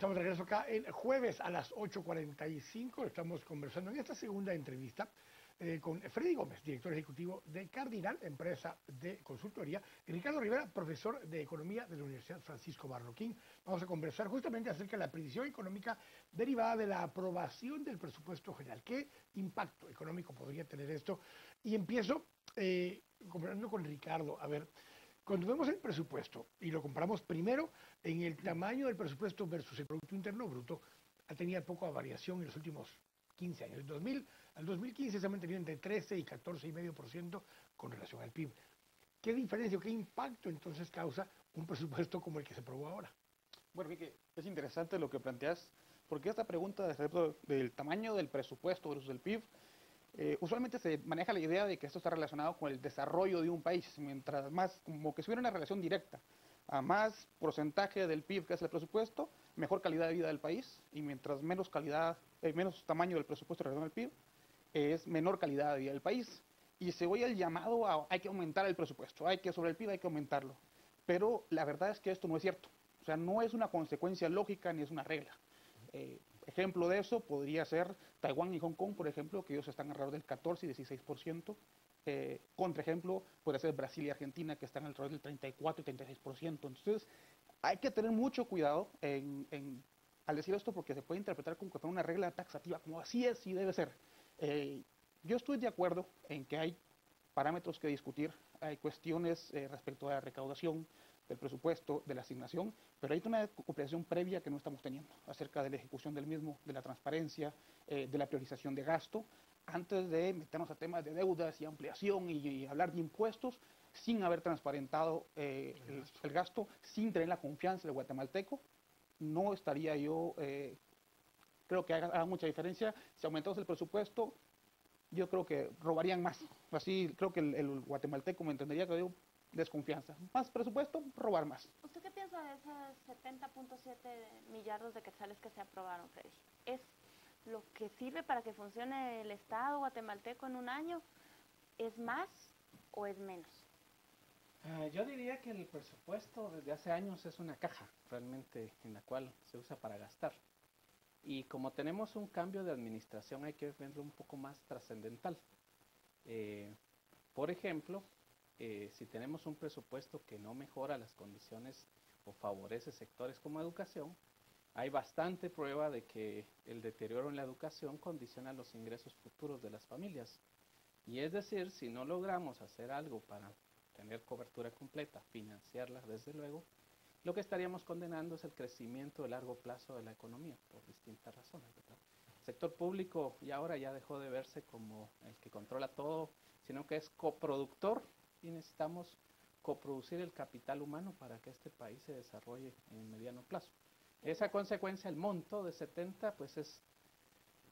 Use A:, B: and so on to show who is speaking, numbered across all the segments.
A: Estamos de regreso acá el jueves a las 8:45. Estamos conversando en esta segunda entrevista con Freddy Gómez, director ejecutivo de Cardinal, empresa de consultoría, y Ricardo Rivera, profesor de Economía de la Universidad Francisco Marroquín. Vamos a conversar justamente acerca de la predicción económica derivada de la aprobación del presupuesto general. ¿Qué impacto económico podría tener esto? Y empiezo conversando con Ricardo. A ver, cuando vemos el presupuesto y lo comparamos primero en el tamaño del presupuesto versus el Producto Interno Bruto, ha tenido poca variación en los últimos 15 años. Del 2000 al 2015 se ha mantenido entre 13 y 14,5% con relación al PIB. ¿Qué diferencia o qué impacto entonces causa un presupuesto como el que se aprobó ahora?
B: Bueno, Quique, es interesante lo que planteas, porque esta pregunta del tamaño del presupuesto versus el PIB, usualmente se maneja la idea de que esto está relacionado con el desarrollo de un país, mientras más, como que si hubiera una relación directa, a más porcentaje del PIB que es el presupuesto, mejor calidad de vida del país, y mientras menos menos tamaño del presupuesto en relación al PIB, es menor calidad de vida del país. Y se oye el llamado a hay que aumentar el presupuesto, sobre el PIB hay que aumentarlo. Pero la verdad es que esto no es cierto. O sea, no es una consecuencia lógica ni es una regla. Ejemplo de eso podría ser Taiwán y Hong Kong, por ejemplo, que ellos están alrededor del 14 y 16%. Contraejemplo puede ser Brasil y Argentina, que están alrededor del 34 y 36%. Entonces, hay que tener mucho cuidado al decir esto porque se puede interpretar como que fuera una regla taxativa, como así es y debe ser. Yo estoy de acuerdo en que hay parámetros que discutir, hay cuestiones respecto a la recaudación, del presupuesto, de la asignación, pero hay una cooperación previa que no estamos teniendo acerca de la ejecución del mismo, de la transparencia, de la priorización de gasto, antes de meternos a temas de deudas y ampliación y hablar de impuestos sin haber transparentado el gasto, sin tener la confianza del guatemalteco. No estaría yo, creo que haga mucha diferencia. Si aumentamos el presupuesto, yo creo que robarían más. Así creo que el guatemalteco me entendería que yo desconfianza. Más presupuesto, robar más.
C: ¿Usted qué piensa de esos 70.7 millardos de quetzales que se aprobaron, Freddy? ¿Es lo que sirve para que funcione el Estado guatemalteco en un año? ¿Es más o es menos?
D: Yo diría que el presupuesto desde hace años es una caja realmente en la cual se usa para gastar. Y como tenemos un cambio de administración, hay que verlo un poco más trascendental. Por ejemplo, si tenemos un presupuesto que no mejora las condiciones o favorece sectores como educación, hay bastante prueba de que el deterioro en la educación condiciona los ingresos futuros de las familias. Y es decir, si no logramos hacer algo para tener cobertura completa, financiarla desde luego, lo que estaríamos condenando es el crecimiento de largo plazo de la economía, por distintas razones, ¿verdad? El sector público y ahora ya dejó de verse como el que controla todo, sino que es coproductor y necesitamos coproducir el capital humano para que este país se desarrolle en mediano plazo. Esa consecuencia, el monto de 70, pues es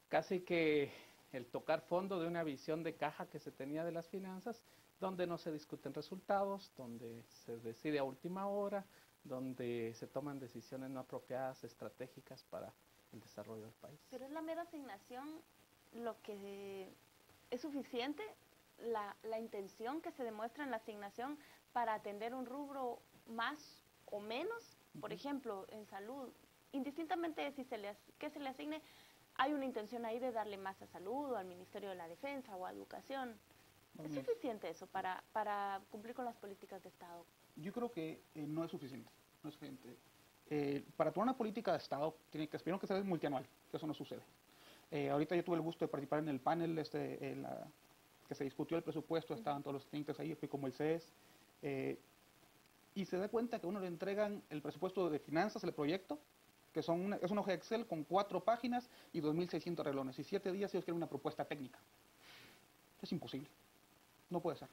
D: casi que el tocar fondo de una visión de caja que se tenía de las finanzas, donde no se discuten resultados, donde se decide a última hora, donde se toman decisiones no apropiadas, estratégicas para el desarrollo del país.
C: Pero es la mera asignación lo que es suficiente, la intención que se demuestra en la asignación para atender un rubro más o menos. Por ejemplo, en salud, indistintamente de que se le asigne, hay una intención ahí de darle más a salud o al Ministerio de la Defensa o a educación. ¿Es suficiente eso para cumplir con las políticas de Estado?
B: Yo creo que no es suficiente. No es suficiente. Para tomar una política de Estado, tiene que primero que ser multianual, que eso no sucede. Ahorita yo tuve el gusto de participar en el panel que se discutió el presupuesto, estaban todos los tintes ahí, fui como el CES, y se da cuenta que a uno le entregan el presupuesto de finanzas, el proyecto, que es una hoja de Excel con 4 páginas y 2.600 reglones, y 7 días ellos quieren una propuesta técnica. Es imposible, no puede ser.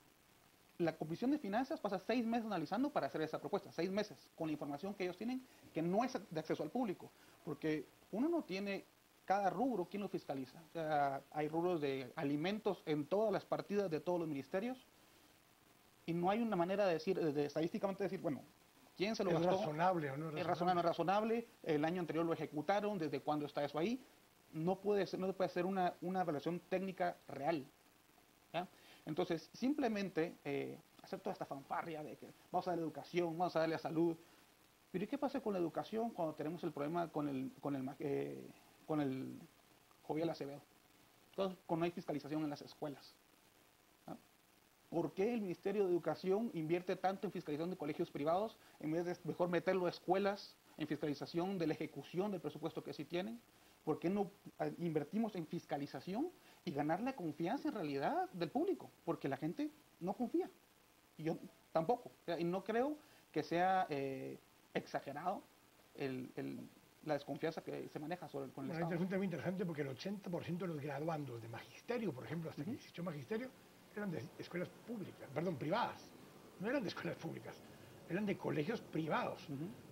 B: La Comisión de Finanzas pasa 6 meses analizando para hacer esa propuesta, 6 meses, con la información que ellos tienen, que no es de acceso al público, porque uno no tiene cada rubro, ¿quién lo fiscaliza? O sea, hay rubros de alimentos en todas las partidas de todos los ministerios, y no hay una manera de decir, estadísticamente decir, bueno, ¿quién se lo gastó?
A: ¿Es razonable o no es razonable?
B: Es razonable, no es razonable, el año anterior lo ejecutaron, ¿desde cuándo está eso ahí? No puede ser una relación técnica real, ¿ya? Entonces, simplemente hacer toda esta fanfarria de que vamos a darle educación, vamos a darle a salud, Pero ¿y qué pasa con la educación cuando tenemos el problema con el Jovial Acevedo? Entonces, cuando no hay fiscalización en las escuelas. ¿Ah? ¿Por qué el Ministerio de Educación invierte tanto en fiscalización de colegios privados en vez de mejor meterlo a escuelas en fiscalización de la ejecución del presupuesto que sí tienen? ¿Por qué no invertimos en fiscalización y ganar la confianza en realidad del público? Porque la gente no confía. Y yo tampoco. Y no creo que sea exagerado la desconfianza que se maneja con el
A: Bueno,
B: Estado.
A: este es un tema interesante porque el 80% de los graduandos de magisterio, por ejemplo, hasta que existió magisterio, eran de escuelas públicas, perdón, privadas. No eran de escuelas públicas, eran de colegios privados.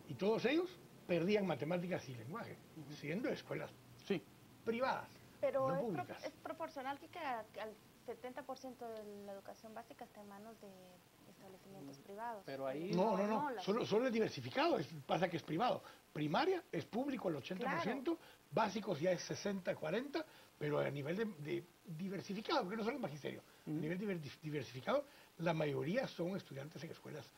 A: Y todos ellos perdían matemáticas y lenguaje, siendo escuelas
B: Sí.
A: privadas,
C: Pero
A: no públicas.
C: es proporcional que al 70% de la educación básica está en manos de establecimientos privados.
D: Pero ahí
A: No,
C: las-
A: solo es diversificado, pasa que es privado. Primaria es público el 80%, básicos ya es 60-40, pero a nivel de diversificado, porque no solo el magisterio, a nivel diversificado, la mayoría son estudiantes en escuelas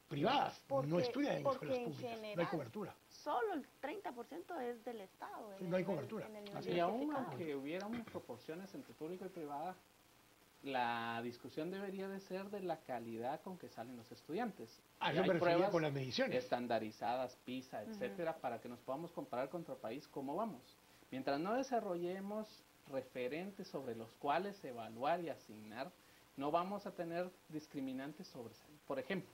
A: privadas, no estudian en escuelas
C: en
A: públicas,
C: general,
A: no hay cobertura.
C: Solo el 30% es del Estado.
A: Sí, no hay cobertura.
C: En el nivel
D: Y aún
C: diversificado.
D: aunque hubiera unas proporciones entre público y privada, la discusión debería de ser de la calidad con que salen los estudiantes.
A: A
D: Y
A: eso
D: hay
A: me refería
D: pruebas
A: con las mediciones.
D: estandarizadas, PISA, etcétera, para que nos podamos comparar contra el país cómo vamos. Mientras no desarrollemos referentes sobre los cuales evaluar y asignar, no vamos a tener discriminantes sobre. Por ejemplo,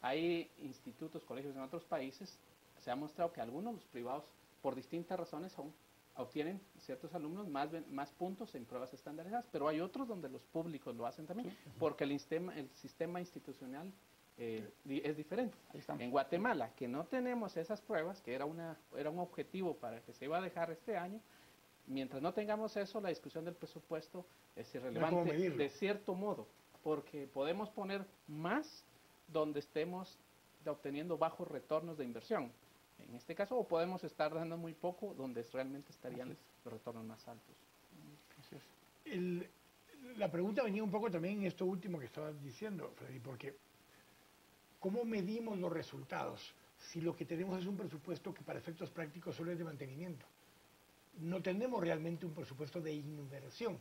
D: hay institutos, colegios en otros países, se ha mostrado que algunos, los privados, por distintas razones obtienen ciertos alumnos más puntos en pruebas estandarizadas, pero hay otros donde los públicos lo hacen también, porque el sistema institucional es diferente. En Guatemala, que no tenemos esas pruebas, que era un objetivo para que se iba a dejar este año, mientras no tengamos eso, la discusión del presupuesto es irrelevante de cierto modo, porque podemos poner más donde estemos obteniendo bajos retornos de inversión. En este caso, o podemos estar dando muy poco donde realmente estarían los retornos más altos.
A: La pregunta venía un poco también en esto último que estabas diciendo, Freddy, porque ¿cómo medimos los resultados si lo que tenemos es un presupuesto que para efectos prácticos solo es de mantenimiento? No tenemos realmente un presupuesto de inversión,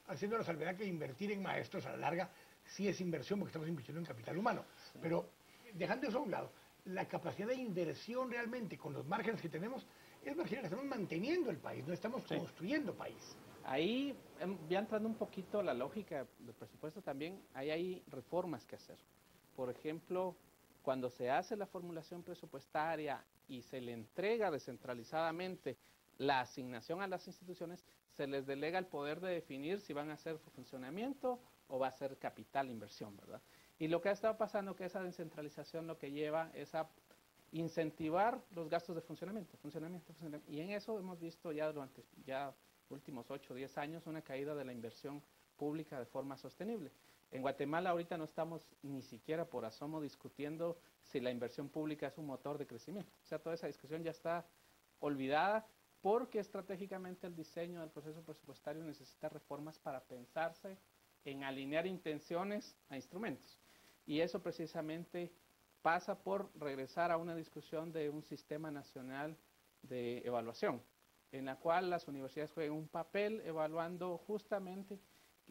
A: haciendo la salvedad que invertir en maestros a la larga sí es inversión porque estamos invirtiendo en capital humano, pero dejando eso a un lado, la capacidad de inversión realmente con los márgenes que tenemos es marginal, estamos manteniendo el país, no estamos construyendo país.
D: Ahí, ya entrando un poquito a la lógica del presupuesto también, hay reformas que hacer. Por ejemplo, cuando se hace la formulación presupuestaria y se le entrega descentralizadamente la asignación a las instituciones, se les delega el poder de definir si van a hacer funcionamiento o va a ser capital inversión, ¿verdad? Y lo que ha estado pasando que esa descentralización lo que lleva es a incentivar los gastos de funcionamiento. Y en eso hemos visto ya durante últimos 8 o 10 años una caída de la inversión pública de forma sostenible. En Guatemala ahorita no estamos ni siquiera por asomo discutiendo si la inversión pública es un motor de crecimiento. O sea, toda esa discusión ya está olvidada porque estratégicamente el diseño del proceso presupuestario necesita reformas para pensarse en alinear intenciones a instrumentos. Y eso precisamente pasa por regresar a una discusión de un sistema nacional de evaluación, en la cual las universidades jueguen un papel evaluando justamente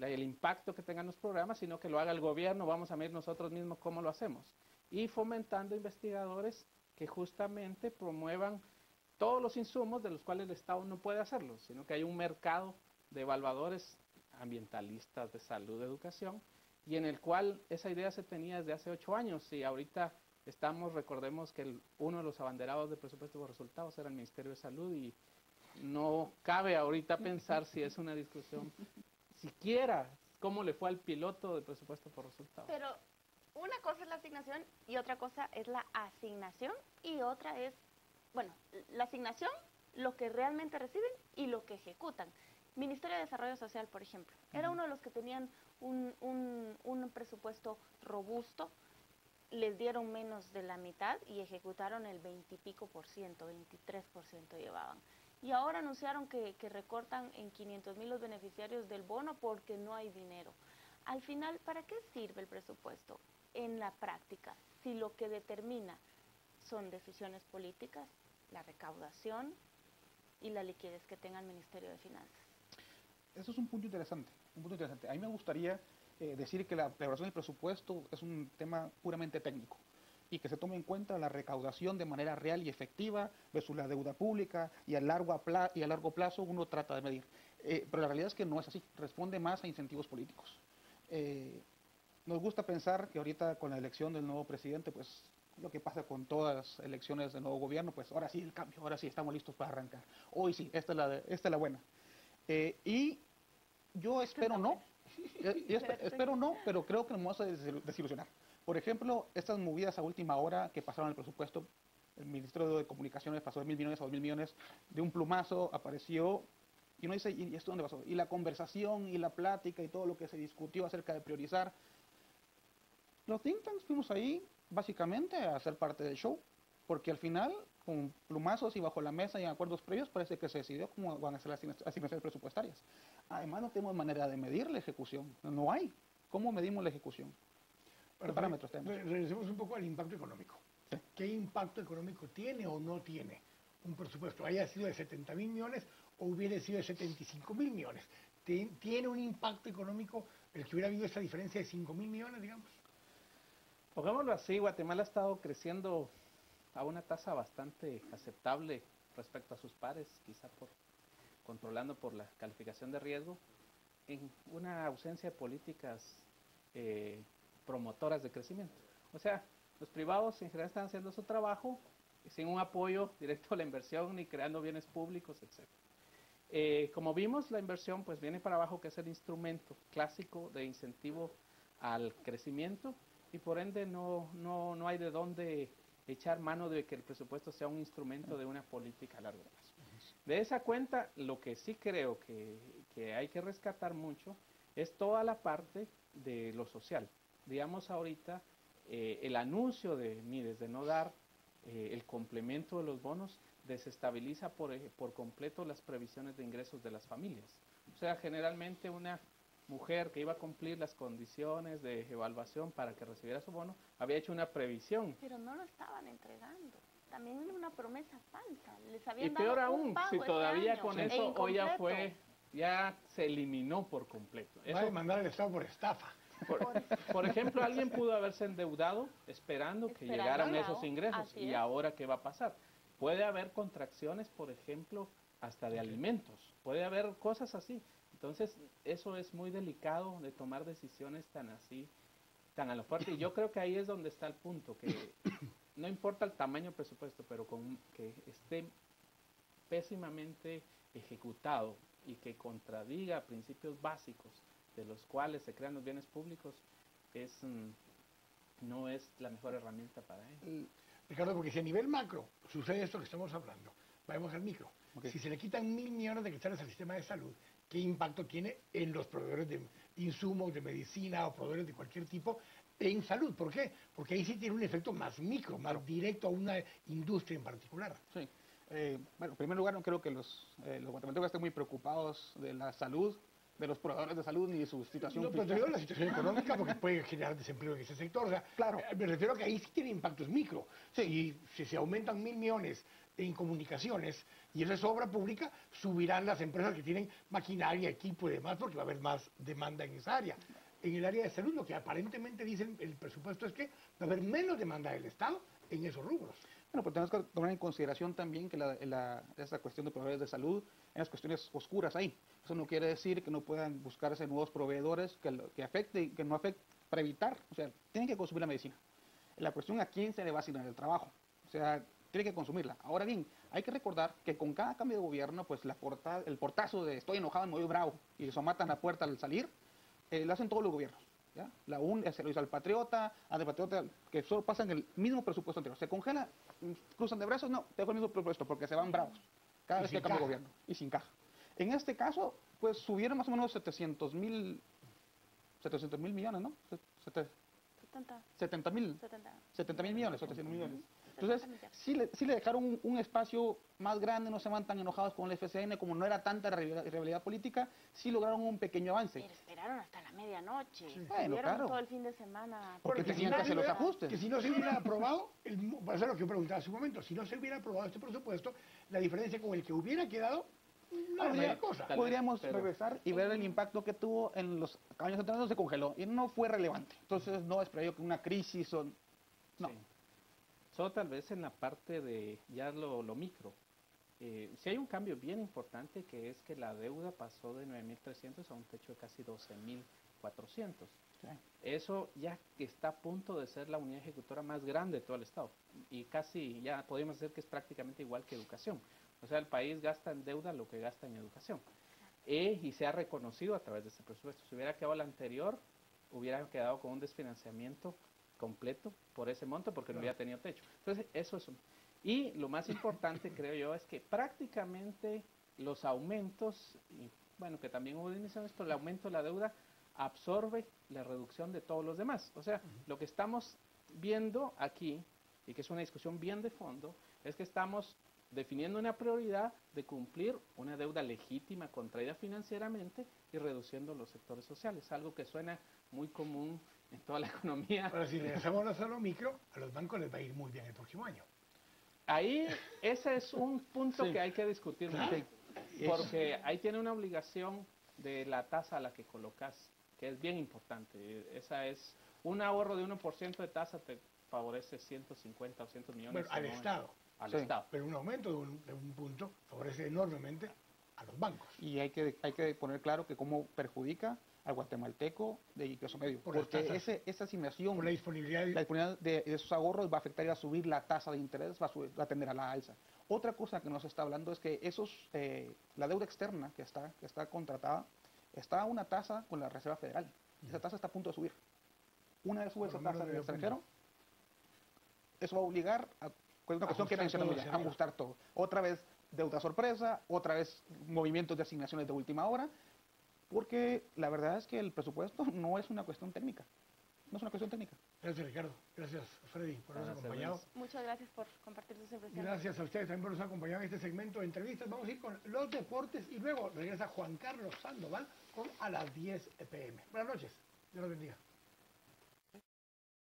D: el impacto que tengan los programas, sino que lo haga el gobierno, vamos a medir nosotros mismos cómo lo hacemos. Y fomentando investigadores que justamente promuevan todos los insumos de los cuales el Estado no puede hacerlo, sino que hay un mercado de evaluadores ambientalistas, de salud, de educación, y en el cual esa idea se tenía desde hace 8 años, y ahorita recordemos que uno de los abanderados de presupuesto por resultados era el Ministerio de Salud, y no cabe ahorita pensar si es una discusión siquiera cómo le fue al piloto de presupuesto por resultados.
C: Pero una cosa es la asignación y otra cosa es la asignación y otra es, bueno, la asignación, lo que realmente reciben y lo que ejecutan. Ministerio de Desarrollo Social, por ejemplo, era uno de los que tenían un presupuesto robusto, les dieron menos de la mitad y ejecutaron el 20 y pico por ciento, 23% llevaban. Y ahora anunciaron que recortan en 500,000 los beneficiarios del bono porque no hay dinero. Al final, ¿para qué sirve el presupuesto en la práctica? Si lo que determina son decisiones políticas, la recaudación y la liquidez que tenga el Ministerio de Finanzas.
B: Eso es un punto interesante, un punto interesante. A mí me gustaría decir que la elaboración del presupuesto es un tema puramente técnico y que se tome en cuenta la recaudación de manera real y efectiva versus la deuda pública y a largo plazo uno trata de medir. Pero la realidad es que no es así, responde más a incentivos políticos. Nos gusta pensar que ahorita con la elección del nuevo presidente, pues lo que pasa con todas las elecciones del nuevo gobierno, pues ahora sí el cambio, ahora sí estamos listos para arrancar. Hoy sí, esta es la buena. Y yo espero no, espero no, pero creo que nos vamos a desilusionar. Por ejemplo, estas movidas a última hora que pasaron el presupuesto, el Ministerio de Comunicaciones pasó de 1.000 millones a 2.000 millones, de un plumazo apareció, y uno dice, ¿y esto dónde pasó? Y la conversación y la plática y todo lo que se discutió acerca de priorizar. Los think tanks fuimos ahí básicamente a ser parte del show, porque al final, con plumazos y bajo la mesa y en acuerdos previos, parece que se decidió cómo van a ser las asignaciones presupuestarias. Además, no tenemos manera de medir la ejecución, no hay. ¿Cómo medimos la ejecución? ¿Qué parámetros tenemos?
A: Regresemos un poco al impacto económico.
B: Sí.
A: ¿Qué impacto económico tiene o no tiene un presupuesto? ¿Haya sido de 70.000 millones o hubiera sido de 75.000 millones? ¿Tiene un impacto económico el que hubiera habido esa diferencia de 5.000 millones, digamos?
D: Pongámoslo así, Guatemala ha estado creciendo a una tasa bastante aceptable respecto a sus pares, quizá controlando por la calificación de riesgo, en una ausencia de políticas promotoras de crecimiento. O sea, los privados en general están haciendo su trabajo sin un apoyo directo a la inversión ni creando bienes públicos, etc. Como vimos, la inversión pues viene para abajo, que es el instrumento clásico de incentivo al crecimiento, y por ende no hay de dónde echar mano de que el presupuesto sea un instrumento de una política a largo plazo. De esa cuenta, lo que sí creo que hay que rescatar mucho es toda la parte de lo social. Digamos ahorita, el anuncio de Mides de no dar el complemento de los bonos desestabiliza por completo las previsiones de ingresos de las familias. O sea, generalmente una mujer que iba a cumplir las condiciones de evaluación para que recibiera su bono, había hecho una previsión.
C: Pero no lo estaban entregando. También era una promesa falsa. Les habían
D: Y peor
C: dado un
D: aún,
C: pago
D: si
C: ese
D: todavía
C: año,
D: con
C: e
D: eso hoy
C: incompleto.
D: ya se eliminó por completo.
A: Va a
D: Eso,
A: demandar al Estado por estafa.
D: por ejemplo, alguien pudo haberse endeudado esperando que
C: Esperando
D: llegaran
C: el
D: esos
C: pago,
D: ingresos.
C: así
D: ¿Y
C: es.
D: ahora qué va a pasar? Puede haber contracciones, por ejemplo, hasta de alimentos. Puede haber cosas así. Entonces, eso es muy delicado de tomar decisiones tan así, tan a lo fuerte. Y yo creo que ahí es donde está el punto, que no importa el tamaño del presupuesto, pero que esté pésimamente ejecutado y que contradiga principios básicos de los cuales se crean los bienes públicos, no es la mejor herramienta para ello.
A: Ricardo, porque si a nivel macro sucede esto que estamos hablando, vamos al micro.
B: Okay.
A: Si se le quitan 1.000 millones de quetzales al sistema de salud, ¿qué impacto tiene en los proveedores de insumos, de medicina o proveedores de cualquier tipo en salud? ¿Por qué? Porque ahí sí tiene un efecto más micro, más directo a una industria en particular.
B: Sí. Bueno, en primer lugar, no creo que los guatemaltecos estén muy preocupados de la salud de los proveedores de salud ni de su situación
A: No, pero te
B: fiscal.
A: digo la situación económica porque puede generar desempleo en ese sector. O sea,
B: Claro.
A: Me refiero a que ahí sí tiene impactos micro.
B: Sí.
A: Si se aumentan 1.000 millones en comunicaciones y eso es obra pública, subirán las empresas que tienen maquinaria, equipo y demás porque va a haber más demanda en esa área. En el área de salud, lo que aparentemente dice el presupuesto es que va a haber menos demanda del Estado en esos rubros.
B: Bueno, pero tenemos que tomar en consideración también que esa cuestión de proveedores de salud, hay unas cuestiones oscuras ahí. Eso no quiere decir que no puedan buscarse nuevos proveedores que afecten, que no afecten, para evitar, o sea, tienen que consumir la medicina. La cuestión a quién se le va a asignar el trabajo, o sea, tiene que consumirla. Ahora bien, hay que recordar que con cada cambio de gobierno, pues el portazo de estoy enojado, me voy bravo, y eso matan la puerta al salir, lo hacen todos los gobiernos. ¿Ya? La UN se lo hizo al Patriota, que solo pasan el mismo presupuesto anterior. Se congela, cruzan de brazos, no, te dejo el mismo presupuesto porque se van bravos cada vez que cambia el gobierno y sin caja. En este caso, pues subieron más o menos 700.000 millones, ¿no? 70.000 millones, 700 millones. Entonces,
C: Exactamente.
B: sí le dejaron un espacio más grande, no se van tan enojados con el FCN, como no era tanta rivalidad política, sí lograron un pequeño avance.
C: Pero esperaron hasta la medianoche.
A: Sí.
B: Bueno,
C: Estuvieron
B: claro.
C: todo el fin de semana.
B: Porque
A: Bueno,
B: tenían que hacer los ajustes.
A: Que si no se hubiera aprobado, va a ser lo que yo preguntaba hace un momento, si no se hubiera aprobado este presupuesto, la diferencia con el que hubiera quedado, no
B: Podría-
A: era cosa.
D: Tal vez,
B: Podríamos
D: pero-
B: regresar y ver el impacto que tuvo en los años anteriores, se congeló y no fue relevante. Entonces, no espero yo que una crisis o... No.
D: Sí. Solo tal vez en la parte de ya lo micro. Si hay un cambio bien importante, que es que la deuda pasó de 9.300 a un techo de casi 12.400.
B: Sí.
D: Eso ya que está a punto de ser la unidad ejecutora más grande de todo el Estado. Y casi ya podríamos decir que es prácticamente igual que educación. O sea, el país gasta en deuda lo que gasta en educación. Y se ha reconocido a través de este presupuesto. Si hubiera quedado el anterior, hubiera quedado con un desfinanciamiento completo por ese monto porque no hubiera tenido techo. Entonces, eso es un... Y lo más importante, creo yo, es que prácticamente los aumentos, y bueno, que también hubo disminuciones, pero el aumento de la deuda absorbe la reducción de todos los demás. O sea, lo que estamos viendo aquí, y que es una discusión bien de fondo, es que estamos definiendo una prioridad de cumplir una deuda legítima contraída financieramente y reduciendo los sectores sociales, algo que suena muy común en toda la economía.
A: Ahora, si regresamos a lo micro, a los bancos les va a ir muy bien el próximo año.
D: Ahí, ese es un punto
B: Sí.
D: que hay que discutir
A: Claro.
D: mucho, porque ahí tiene una obligación de la tasa a la que colocas, que es bien importante. Esa es un ahorro de 1% de tasa te favorece 150 o 200 millones.
A: Bueno, al
D: ¿no?
A: Estado.
D: Al
B: Sí.
D: Estado.
A: Pero un aumento de un punto favorece enormemente a los bancos.
B: Y hay que poner claro que cómo perjudica al guatemalteco de ingreso medio.
A: Por las
B: Porque
A: tasas.
B: esa asignación,
A: Por la disponibilidad
B: la disponibilidad de esos ahorros va a afectar y va a subir la tasa de interés, va a tender a la alza. Otra cosa que nos está hablando es que la deuda externa que está contratada está a una tasa con la Reserva Federal. Esa tasa está a punto de subir. Una vez sube
A: Por
B: esa
A: lo menos
B: tasa en el
A: medio punto.
B: extranjero, eso va a obligar a, con una cuestión que
A: Ajustar
B: mencionamos
A: todo
B: ya,
A: hacia
B: a ajustar todo. Otra vez deuda sorpresa, otra vez movimientos de asignaciones de última hora, porque la verdad es que el presupuesto no es una cuestión técnica. No es una cuestión técnica.
A: Gracias, Ricardo. Gracias, Freddy, por habernos
D: Gracias,
A: acompañado.
D: Luis.
C: Muchas gracias por compartir sus impresiones.
A: Gracias a ustedes también por habernos acompañado en este segmento de entrevistas. Vamos a ir con los deportes y luego regresa Juan Carlos Sandoval con a las 10 p.m. Buenas noches. Dios los bendiga.